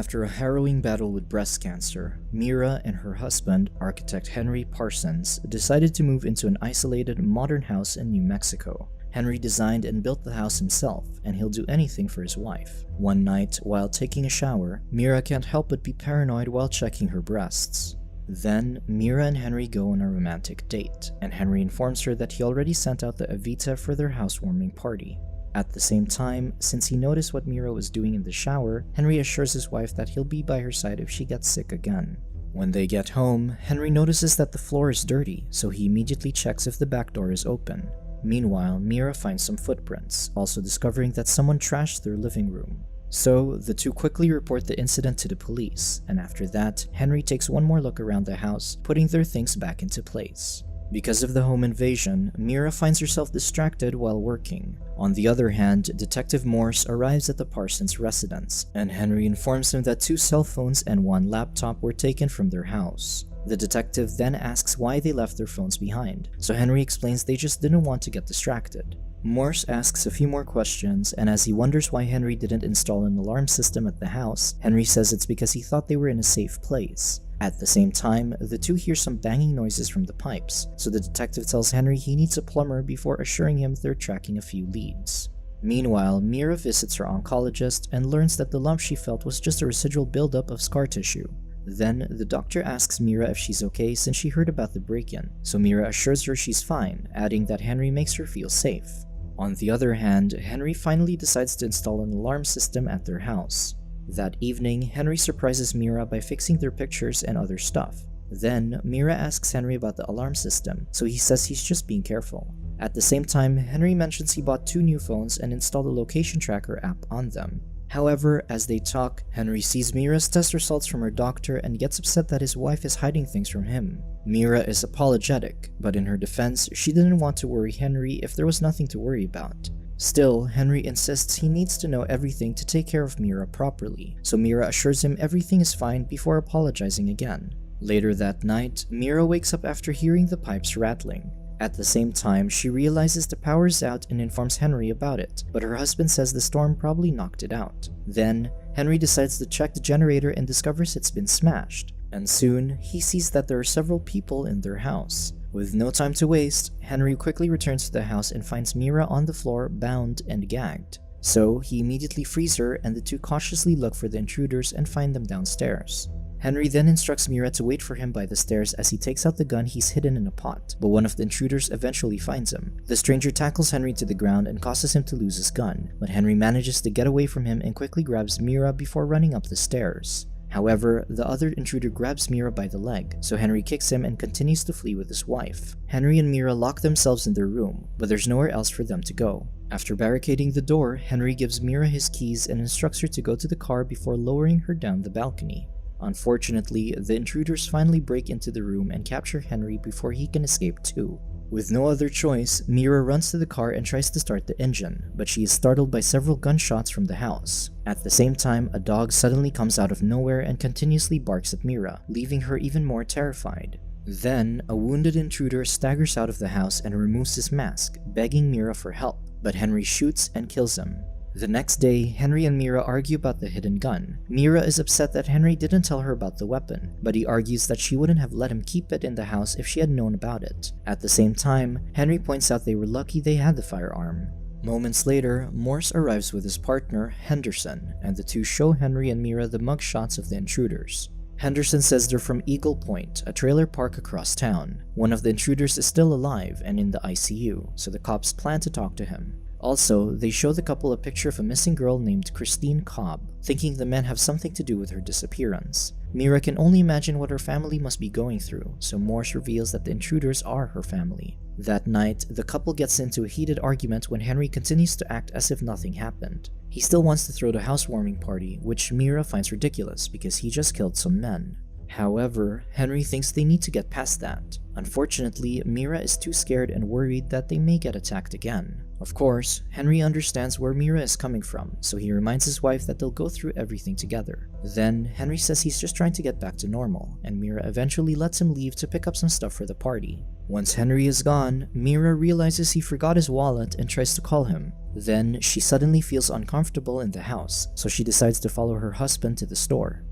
After a harrowing battle with breast cancer, Meera and her husband, architect Henry Parsons, decided to move into an isolated, modern house in New Mexico. Henry designed and built the house himself, and he'll do anything for his wife. One night, while taking a shower, Meera can't help but be paranoid while checking her breasts. Then, Meera and Henry go on a romantic date, and Henry informs her that he already sent out the Evita for their housewarming party. At the same time, since he noticed what Meera was doing in the shower, Henry assures his wife that he'll be by her side if she gets sick again. When they get home, Henry notices that the floor is dirty, so he immediately checks if the back door is open. Meanwhile, Meera finds some footprints, also discovering that someone trashed their living room. So, the two quickly report the incident to the police, and after that, Henry takes one more look around the house, putting their things back into place. Because of the home invasion, Meera finds herself distracted while working. On the other hand, Detective Morse arrives at the Parsons residence, and Henry informs him that 2 cell phones and 1 laptop were taken from their house. The detective then asks why they left their phones behind, so Henry explains they just didn't want to get distracted. Morse asks a few more questions, and as he wonders why Henry didn't install an alarm system at the house, Henry says it's because he thought they were in a safe place. At the same time, the two hear some banging noises from the pipes, so the detective tells Henry he needs a plumber before assuring him they're tracking a few leads. Meanwhile, Meera visits her oncologist and learns that the lump she felt was just a residual buildup of scar tissue. Then, the doctor asks Meera if she's okay since she heard about the break-in, so Meera assures her she's fine, adding that Henry makes her feel safe. On the other hand, Henry finally decides to install an alarm system at their house. That evening, Henry surprises Meera by fixing their pictures and other stuff. Then, Meera asks Henry about the alarm system, so he says he's just being careful. At the same time, Henry mentions he bought 2 new phones and installed a location tracker app on them. However, as they talk, Henry sees Meera's test results from her doctor and gets upset that his wife is hiding things from him. Meera is apologetic, but in her defense, she didn't want to worry Henry if there was nothing to worry about. Still, Henry insists he needs to know everything to take care of Meera properly, so Meera assures him everything is fine before apologizing again. Later that night, Meera wakes up after hearing the pipes rattling. At the same time, she realizes the power is out and informs Henry about it, but her husband says the storm probably knocked it out. Then, Henry decides to check the generator and discovers it's been smashed, and soon, he sees that there are several people in their house. With no time to waste, Henry quickly returns to the house and finds Meera on the floor, bound and gagged. So, he immediately frees her and the two cautiously look for the intruders and find them downstairs. Henry then instructs Meera to wait for him by the stairs as he takes out the gun he's hidden in a pot, but one of the intruders eventually finds him. The stranger tackles Henry to the ground and causes him to lose his gun, but Henry manages to get away from him and quickly grabs Meera before running up the stairs. However, the other intruder grabs Meera by the leg, so Henry kicks him and continues to flee with his wife. Henry and Meera lock themselves in their room, but there's nowhere else for them to go. After barricading the door, Henry gives Meera his keys and instructs her to go to the car before lowering her down the balcony. Unfortunately, the intruders finally break into the room and capture Henry before he can escape too. With no other choice, Meera runs to the car and tries to start the engine, but she is startled by several gunshots from the house. At the same time, a dog suddenly comes out of nowhere and continuously barks at Meera, leaving her even more terrified. Then, a wounded intruder staggers out of the house and removes his mask, begging Meera for help, but Henry shoots and kills him. The next day, Henry and Meera argue about the hidden gun. Meera is upset that Henry didn't tell her about the weapon, but he argues that she wouldn't have let him keep it in the house if she had known about it. At the same time, Henry points out they were lucky they had the firearm. Moments later, Morse arrives with his partner, Henderson, and the two show Henry and Meera the mugshots of the intruders. Henderson says they're from Eagle Point, a trailer park across town. One of the intruders is still alive and in the ICU, so the cops plan to talk to him. Also, they show the couple a picture of a missing girl named Christine Cobb, thinking the men have something to do with her disappearance. Meera can only imagine what her family must be going through, so Morse reveals that the intruders are her family. That night, the couple gets into a heated argument when Henry continues to act as if nothing happened. He still wants to throw the housewarming party, which Meera finds ridiculous because he just killed some men. However, Henry thinks they need to get past that. Unfortunately, Meera is too scared and worried that they may get attacked again. Of course, Henry understands where Meera is coming from, so he reminds his wife that they'll go through everything together. Then, Henry says he's just trying to get back to normal, and Meera eventually lets him leave to pick up some stuff for the party. Once Henry is gone, Meera realizes he forgot his wallet and tries to call him. Then, she suddenly feels uncomfortable in the house, so she decides to follow her husband to the store.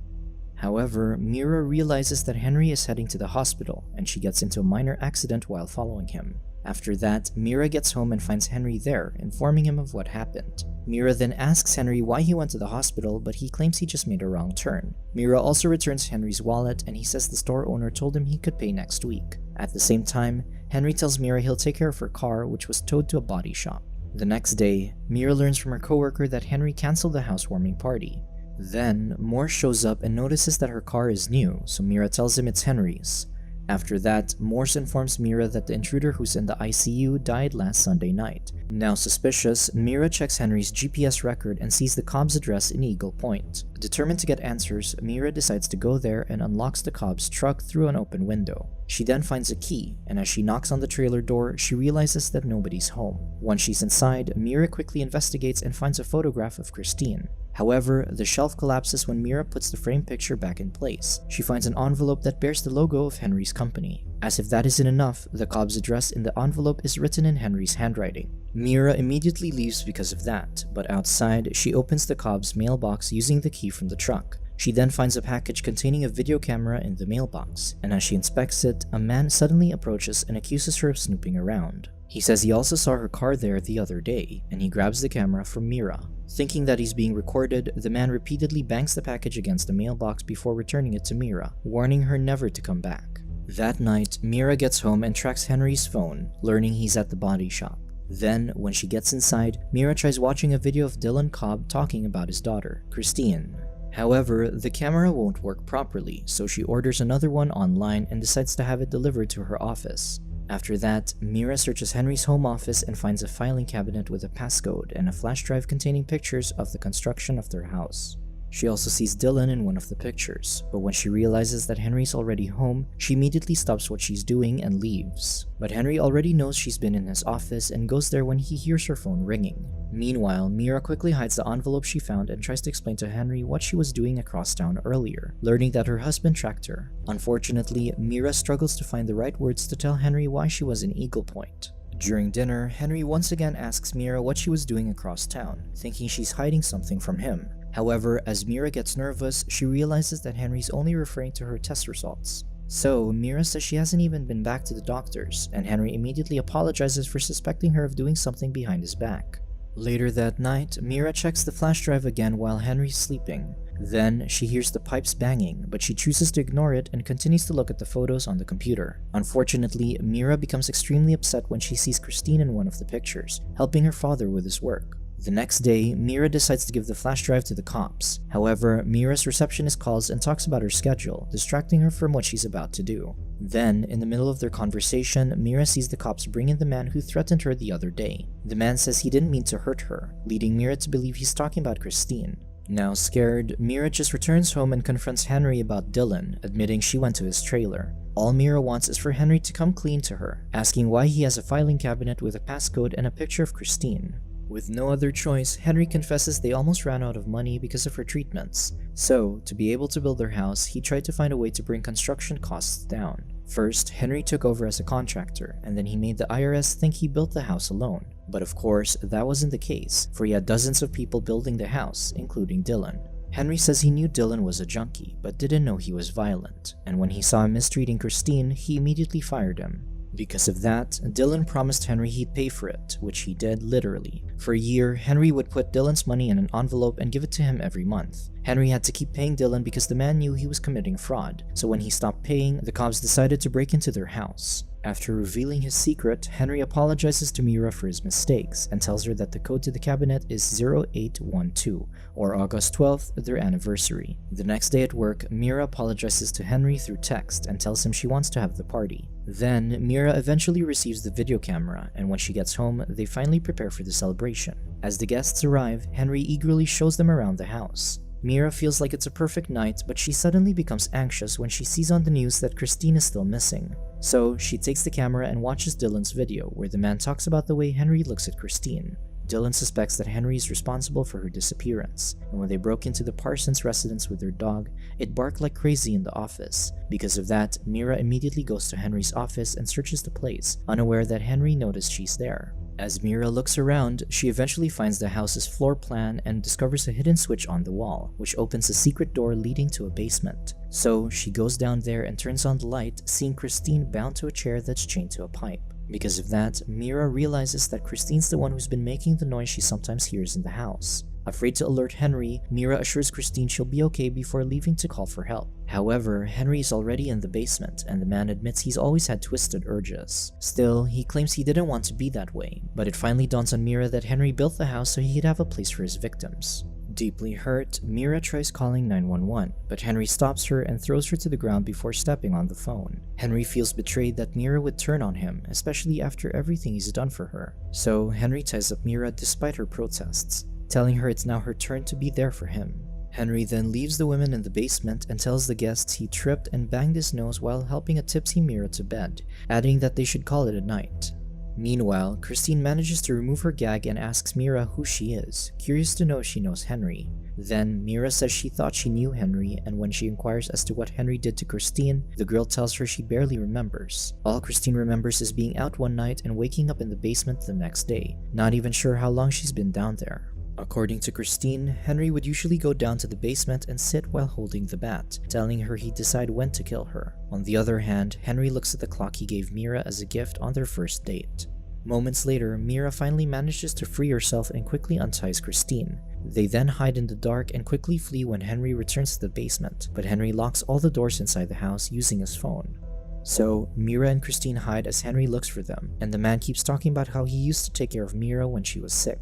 However, Meera realizes that Henry is heading to the hospital, and she gets into a minor accident while following him. After that, Meera gets home and finds Henry there, informing him of what happened. Meera then asks Henry why he went to the hospital, but he claims he just made a wrong turn. Meera also returns Henry's wallet, and he says the store owner told him he could pay next week. At the same time, Henry tells Meera he'll take care of her car, which was towed to a body shop. The next day, Meera learns from her coworker that Henry canceled the housewarming party. Then, Morse shows up and notices that her car is new, so Meera tells him it's Henry's. After that, Morse informs Meera that the intruder who's in the ICU died last Sunday night. Now suspicious, Meera checks Henry's GPS record and sees the Cobb's address in Eagle Point. Determined to get answers, Meera decides to go there and unlocks the Cobb's truck through an open window. She then finds a key, and as she knocks on the trailer door, she realizes that nobody's home. Once she's inside, Meera quickly investigates and finds a photograph of Christine. However, the shelf collapses when Meera puts the framed picture back in place. She finds an envelope that bears the logo of Henry's company. As if that isn't enough, the Cobb's address in the envelope is written in Henry's handwriting. Meera immediately leaves because of that, but outside, she opens the Cobb's mailbox using the key from the truck. She then finds a package containing a video camera in the mailbox, and as she inspects it, a man suddenly approaches and accuses her of snooping around. He says he also saw her car there the other day, and he grabs the camera from Meera. Thinking that he's being recorded, the man repeatedly bangs the package against the mailbox before returning it to Meera, warning her never to come back. That night, Meera gets home and tracks Henry's phone, learning he's at the body shop. Then, when she gets inside, Meera tries watching a video of Dylan Cobb talking about his daughter, Christine. However, the camera won't work properly, so she orders another one online and decides to have it delivered to her office. After that, Meera searches Henry's home office and finds a filing cabinet with a passcode and a flash drive containing pictures of the construction of their house. She also sees Dylan in one of the pictures, but when she realizes that Henry's already home, she immediately stops what she's doing and leaves. But Henry already knows she's been in his office and goes there when he hears her phone ringing. Meanwhile, Meera quickly hides the envelope she found and tries to explain to Henry what she was doing across town earlier, learning that her husband tracked her. Unfortunately, Meera struggles to find the right words to tell Henry why she was in Eagle Point. During dinner, Henry once again asks Meera what she was doing across town, thinking she's hiding something from him. However, as Meera gets nervous, she realizes that Henry's only referring to her test results. So, Meera says she hasn't even been back to the doctors, and Henry immediately apologizes for suspecting her of doing something behind his back. Later that night, Meera checks the flash drive again while Henry's sleeping. Then, she hears the pipes banging, but she chooses to ignore it and continues to look at the photos on the computer. Unfortunately, Meera becomes extremely upset when she sees Christine in one of the pictures, helping her father with his work. The next day, Meera decides to give the flash drive to the cops. However, Meera's receptionist calls and talks about her schedule, distracting her from what she's about to do. Then, in the middle of their conversation, Meera sees the cops bring in the man who threatened her the other day. The man says he didn't mean to hurt her, leading Meera to believe he's talking about Christine. Now scared, Meera just returns home and confronts Henry about Dylan, admitting she went to his trailer. All Meera wants is for Henry to come clean to her, asking why he has a filing cabinet with a passcode and a picture of Christine. With no other choice, Henry confesses they almost ran out of money because of her treatments. So, to be able to build their house, he tried to find a way to bring construction costs down. First, Henry took over as a contractor, and then he made the IRS think he built the house alone. But of course, that wasn't the case, for he had dozens of people building the house, including Dylan. Henry says he knew Dylan was a junkie, but didn't know he was violent, and when he saw him mistreating Christine, he immediately fired him. Because of that, Dylan promised Henry he'd pay for it, which he did literally. For a year, Henry would put Dylan's money in an envelope and give it to him every month. Henry had to keep paying Dylan because the man knew he was committing fraud, so when he stopped paying, the cops decided to break into their house. After revealing his secret, Henry apologizes to Meera for his mistakes and tells her that the code to the cabinet is 0812, or August 12th, their anniversary. The next day at work, Meera apologizes to Henry through text and tells him she wants to have the party. Then, Meera eventually receives the video camera, and when she gets home, they finally prepare for the celebration. As the guests arrive, Henry eagerly shows them around the house. Meera feels like it's a perfect night, but she suddenly becomes anxious when she sees on the news that Christine is still missing. So, she takes the camera and watches Dylan's video, where the man talks about the way Henry looks at Christine. Dylan suspects that Henry is responsible for her disappearance, and when they broke into the Parsons residence with their dog, it barked like crazy in the office. Because of that, Meera immediately goes to Henry's office and searches the place, unaware that Henry noticed she's there. As Meera looks around, she eventually finds the house's floor plan and discovers a hidden switch on the wall, which opens a secret door leading to a basement. So she goes down there and turns on the light, seeing Christine bound to a chair that's chained to a pipe. Because of that, Meera realizes that Christine's the one who's been making the noise she sometimes hears in the house. Afraid to alert Henry, Meera assures Christine she'll be okay before leaving to call for help. However, Henry is already in the basement, and the man admits he's always had twisted urges. Still, he claims he didn't want to be that way, but it finally dawns on Meera that Henry built the house so he could have a place for his victims. Deeply hurt, Meera tries calling 911, but Henry stops her and throws her to the ground before stepping on the phone. Henry feels betrayed that Meera would turn on him, especially after everything he's done for her. So Henry ties up Meera despite her protests, telling her it's now her turn to be there for him. Henry then leaves the women in the basement and tells the guests he tripped and banged his nose while helping a tipsy Meera to bed, adding that they should call it a night. Meanwhile, Christine manages to remove her gag and asks Meera who she is, curious to know if she knows Henry. Then, Meera says she thought she knew Henry, and when she inquires as to what Henry did to Christine, the girl tells her she barely remembers. All Christine remembers is being out one night and waking up in the basement the next day, not even sure how long she's been down there. According to Christine, Henry would usually go down to the basement and sit while holding the bat, telling her he'd decide when to kill her. On the other hand, Henry looks at the clock he gave Meera as a gift on their first date. Moments later, Meera finally manages to free herself and quickly unties Christine. They then hide in the dark and quickly flee when Henry returns to the basement, but Henry locks all the doors inside the house using his phone. So, Meera and Christine hide as Henry looks for them, and the man keeps talking about how he used to take care of Meera when she was sick.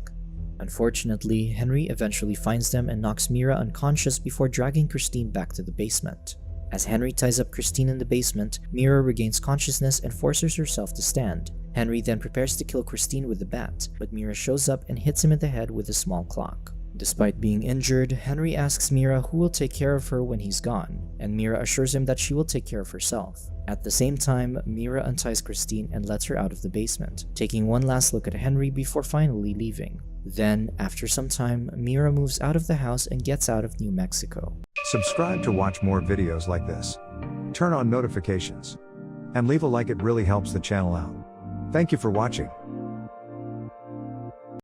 Unfortunately, Henry eventually finds them and knocks Meera unconscious before dragging Christine back to the basement. As Henry ties up Christine in the basement, Meera regains consciousness and forces herself to stand. Henry then prepares to kill Christine with the bat, but Meera shows up and hits him in the head with a small clock. Despite being injured, Henry asks Meera who will take care of her when he's gone, and Meera assures him that she will take care of herself. At the same time, Meera unties Christine and lets her out of the basement, taking one last look at Henry before finally leaving. Then, after some time, Meera moves out of the house and gets out of New Mexico. Subscribe to watch more videos like this. Turn on notifications. And leave a like, it really helps the channel out. Thank you for watching.